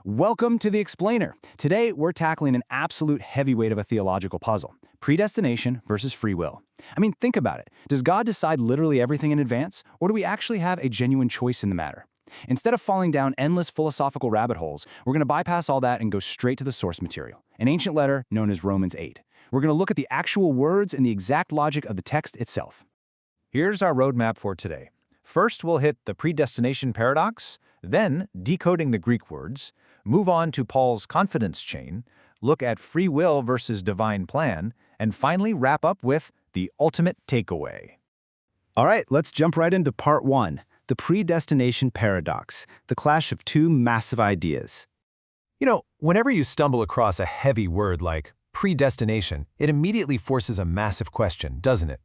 Welcome to The Explainer. Today, we're tackling an absolute heavyweight of a theological puzzle: predestination versus free will. I mean, think about it. Does God decide literally everything in advance, or do we actually have a genuine choice in the matter? Instead of falling down endless philosophical rabbit holes, we're going to bypass all that and go straight to the source material, an ancient letter known as Romans 8. We're going to look at the actual words and the exact logic of the text itself. Here's our roadmap for today. First, we'll hit the predestination paradox, then decoding the Greek words, move on to Paul's confidence chain, look at free will versus divine plan, and finally wrap up with the ultimate takeaway. All right, let's jump right into part one, the predestination paradox, the clash of two massive ideas. You know, whenever you stumble across a heavy word like predestination, it immediately forces a massive question, doesn't it?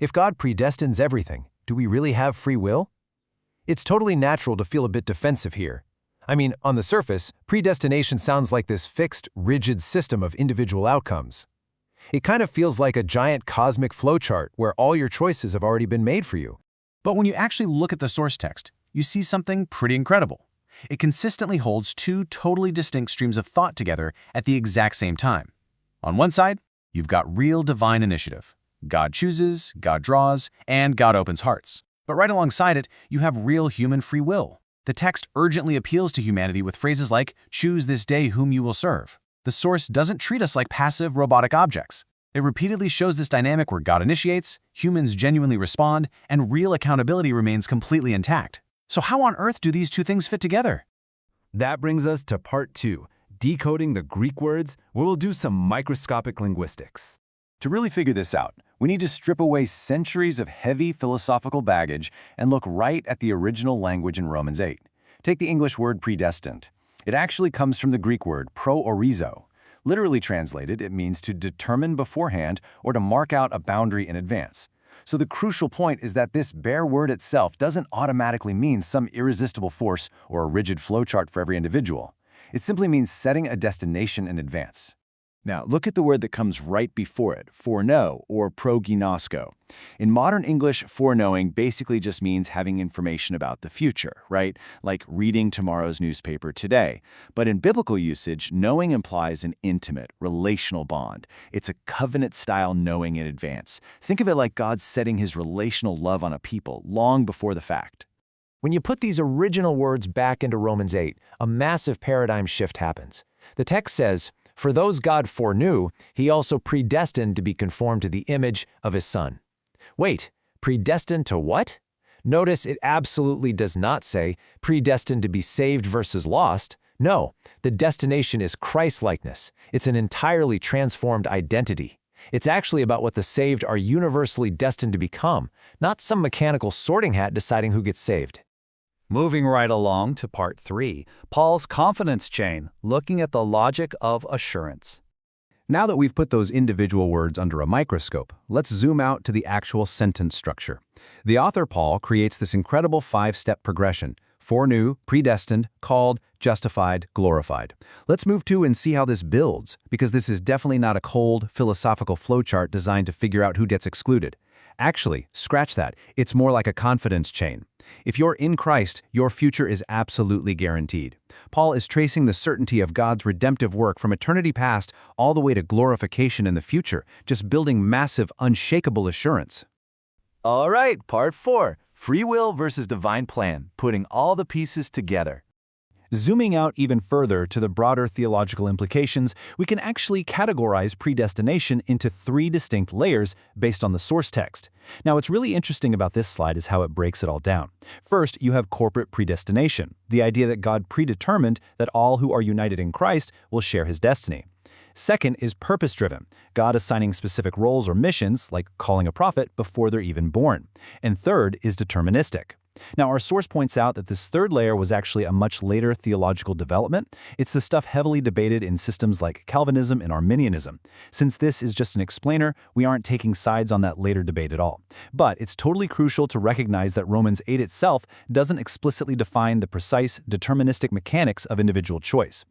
If God predestines everything, do we really have free will? It's totally natural to feel a bit defensive here. I mean, on the surface, predestination sounds like this fixed, rigid system of individual outcomes. It kind of feels like a giant cosmic flowchart where all your choices have already been made for you. But when you actually look at the source text, you see something pretty incredible. It consistently holds two totally distinct streams of thought together at the exact same time. On one side, you've got real divine initiative. God chooses, God draws, and God opens hearts. But right alongside it, you have real human free will. The text urgently appeals to humanity with phrases like, "Choose this day whom you will serve." The source doesn't treat us like passive, robotic objects. It repeatedly shows this dynamic where God initiates, humans genuinely respond, and real accountability remains completely intact. So how on earth do these two things fit together? That brings us to part two, decoding the Greek words, where we'll do some microscopic linguistics. To really figure this out, we need to strip away centuries of heavy philosophical baggage and look right at the original language in Romans 8. Take the English word predestined. It actually comes from the Greek word proorizo. Literally translated, it means to determine beforehand or to mark out a boundary in advance. So the crucial point is that this bare word itself doesn't automatically mean some irresistible force or a rigid flowchart for every individual. It simply means setting a destination in advance. Now, look at the word that comes right before it, foreknow or proginosko. In modern English, foreknowing basically just means having information about the future, right? Like reading tomorrow's newspaper today. But in biblical usage, knowing implies an intimate, relational bond. It's a covenant-style knowing in advance. Think of it like God setting his relational love on a people long before the fact. When you put these original words back into Romans 8, a massive paradigm shift happens. The text says, "For those God foreknew, he also predestined to be conformed to the image of his Son." Wait, predestined to what? Notice it absolutely does not say predestined to be saved versus lost. No, the destination is Christ-likeness. It's an entirely transformed identity. It's actually about what the saved are universally destined to become, not some mechanical sorting hat deciding who gets saved. Moving right along to part 3, Paul's confidence chain, looking at the logic of assurance. Now that we've put those individual words under a microscope, let's zoom out to the actual sentence structure. The author Paul creates this incredible 5-step progression: foreknew, predestined, called, justified, glorified. Let's move to and see how this builds, because this is definitely not a cold, philosophical flowchart designed to figure out who gets excluded. Actually, scratch that. It's more like a confidence chain. If you're in Christ, your future is absolutely guaranteed. Paul is tracing the certainty of God's redemptive work from eternity past all the way to glorification in the future, just building massive, unshakable assurance. All right, part 4, free will versus divine plan, putting all the pieces together. Zooming out even further to the broader theological implications, we can actually categorize predestination into 3 distinct layers based on the source text. Now, what's really interesting about this slide is how it breaks it all down. First, you have corporate predestination, the idea that God predetermined that all who are united in Christ will share his destiny. Second is purpose-driven, God assigning specific roles or missions, like calling a prophet, before they're even born. And third is deterministic. Now, our source points out that this third layer was actually a much later theological development. It's the stuff heavily debated in systems like Calvinism and Arminianism. Since this is just an explainer, we aren't taking sides on that later debate at all. But it's totally crucial to recognize that Romans 8 itself doesn't explicitly define the precise, deterministic mechanics of individual choice.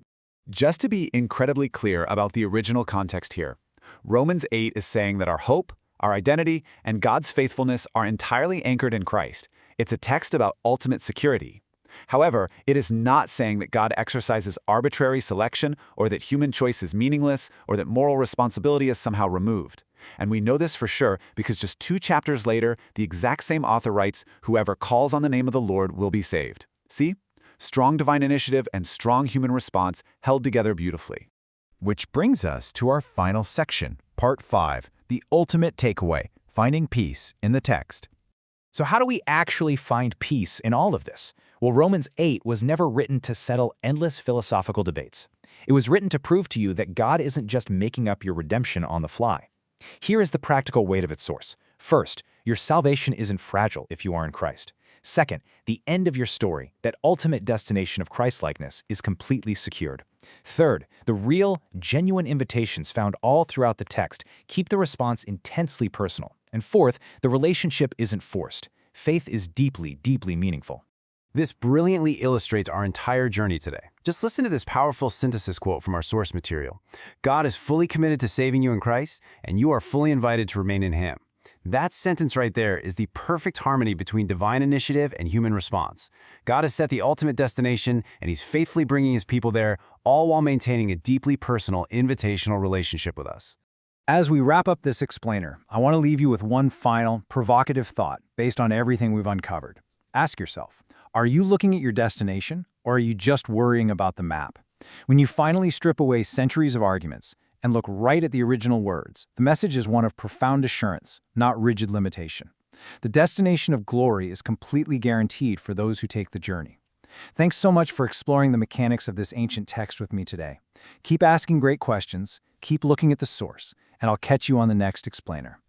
Just to be incredibly clear about the original context here, Romans 8 is saying that our hope, our identity, and God's faithfulness are entirely anchored in Christ. It's a text about ultimate security. However, it is not saying that God exercises arbitrary selection or that human choice is meaningless or that moral responsibility is somehow removed. And we know this for sure because just 2 chapters later, the exact same author writes, "Whoever calls on the name of the Lord will be saved." See? Strong divine initiative and strong human response held together beautifully. Which brings us to our final section, Part 5, the ultimate takeaway, finding peace in the text. So how do we actually find peace in all of this? Well, Romans 8 was never written to settle endless philosophical debates. It was written to prove to you that God isn't just making up your redemption on the fly. Here is the practical weight of its source. First, your salvation isn't fragile if you are in Christ. Second, the end of your story, that ultimate destination of Christlikeness, is completely secured. Third, the real, genuine invitations found all throughout the text keep the response intensely personal. And fourth, the relationship isn't forced. Faith is deeply, deeply meaningful. This brilliantly illustrates our entire journey today. Just listen to this powerful synthesis quote from our source material. God is fully committed to saving you in Christ, and you are fully invited to remain in Him. That sentence right there is the perfect harmony between divine initiative and human response. God has set the ultimate destination, and He's faithfully bringing His people there, all while maintaining a deeply personal, invitational relationship with us. As we wrap up this explainer, I want to leave you with one final, provocative thought based on everything we've uncovered. Ask yourself, are you looking at your destination, or are you just worrying about the map? When you finally strip away centuries of arguments and look right at the original words, the message is one of profound assurance, not rigid limitation. The destination of glory is completely guaranteed for those who take the journey. Thanks so much for exploring the mechanics of this ancient text with me today. Keep asking great questions, keep looking at the source, and I'll catch you on the next explainer.